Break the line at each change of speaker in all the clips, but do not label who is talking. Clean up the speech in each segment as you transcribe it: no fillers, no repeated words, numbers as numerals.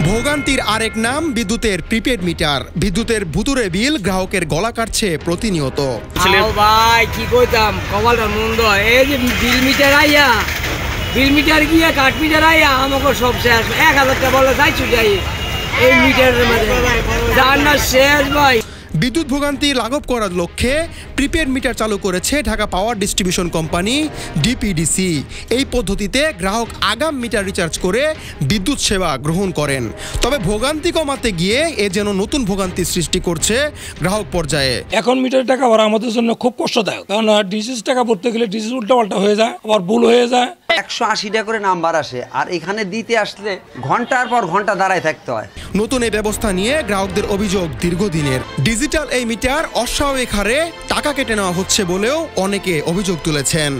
ভোগান্তির আরেক নাম বিদ্যুতের প্রিপেড মিটার। বিদ্যুতের ভুতুরে বিল গ্রাহকের গলা কাটছে প্রতিনিয়ত।
ভাই কি কইতাম, কপালটা মন্দ। এই যে বিল মিটার গিয়ে কাঠ মিটার আইয়া আমাকে সব শেষ। 1000 টাকা বলে যাইছু যাই এই মিটারের মধ্যে জানা শেষ ভাই।
বিদ্যুৎ ভোগান্তি লাঘব করার লক্ষ্যে প্রিপেড মিটার চালু করেছে Dhaka power distribution company DPDC. এই পদ্ধতিতে গ্রাহক আগাম মিটার রিচার্জ করে বিদ্যুৎ সেবা গ্রহণ করেন। তবে ভোগান্তি কমাতে গিয়ে এ যেন নতুন ভোগান্তি সৃষ্টি করছে গ্রাহক পর্যায়ে।
এখন মিটার টাকা ভরা আমাদের জন্য খুব কষ্টদায়ক, কারণ ডিসিস টাকা ভরতে গেলে ডিসিস উল্টাপাল্টা হয়ে যায়, আবার ভুল হয়ে যায়।
180 টাকা করে নাম্বার আসে, আর এখানে দিতে আসলে ঘন্টার পর ঘন্টা দাঁড়ায় থাকতে হয়।
নতুন এই ব্যবস্থা নিয়ে গ্রাহকদের অভিযোগ দীর্ঘদিনের। ডিজিটাল এই মিটার অস্বাভাবিক হারে টাকা কেটে নেওয়া হচ্ছে বলেও অনেকে অভিযোগ তুলেছেন।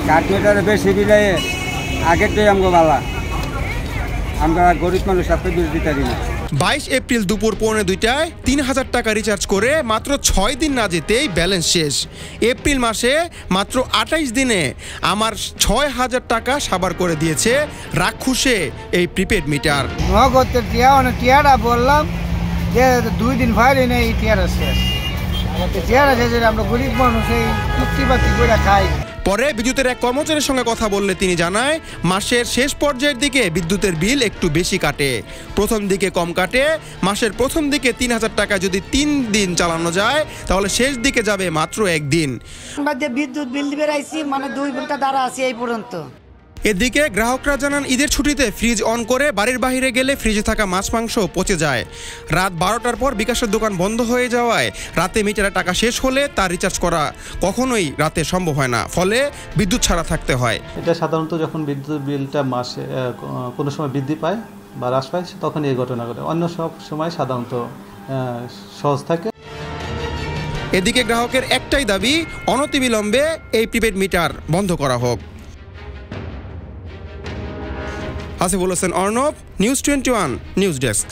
কাঠ মিটারে বেশি দিলে আগের তো আমগো বালা, আমরা গরিব মানুষ সাথে বিল দিতে পারি না।
22 এপ্রিল দুপুর 1:45টায় 3000 টাকা রিচার্জ করে মাত্র 6 দিন না যেতেই ব্যালেন্স শেষ। এপ্রিল মাসে মাত্র 28 দিনে আমার 6000 টাকা সাবার করে দিয়েছে রাক্ষুসে এই প্রিপেড মিটার।
নগদ টিয়ারা বললাম যে 2 দিন ফাইলে নেই, টিয়ারা শেষ। টিয়ারা শেষে আমরা গরিব মানুষ এই চুক্তিবাতি করে খাই।
পরে বিদ্যুতের এক কর্মচারীর সঙ্গে কথা বললে তিনি জানায়, মাসের শেষ পর্যায়ের দিকে বিদ্যুতের বিল একটু বেশি কাটে, প্রথম দিকে কম কাটে। মাসের প্রথম দিকে 3000 টাকা যদি 3 দিন চালানো যায় তাহলে শেষ দিকে যাবে মাত্র 1 দিন।
বিদ্যুৎ বিল দিবে রাইছি, মানে 2 ঘন্টা দাঁড়া আছি এই পর্যন্ত।
এদিকে গ্রাহকরা জানান, ঈদের ছুটিতে ফ্রিজ অন করে বাড়ির বাইরে গেলে ফ্রিজে থাকা মাছ মাংস পচে যায়। রাত 12টার পর বিকাশের দোকান বন্ধ হয়ে যাওয়ায় রাতে মিটারে টাকা শেষ হলে তার রিচার্জ করা কখনোই রাতে সম্ভব হয় না, ফলে বিদ্যুৎ ছাড়া থাকতে হয়।
এটা সাধারণত যখন বিদ্যুৎ বিলটা মাসে কোনো সময় বৃদ্ধি পায় বা হ্রাস পায় তখন এই ঘটনা ঘটে, অন্য সব সময় সাধারণত সহজ থাকে।
এদিকে গ্রাহকের একটাই দাবি, অনতিবিলম্বে এই প্রিপেড মিটার বন্ধ করা হোক। Asiful Hossain Arnab, news 21 news desk.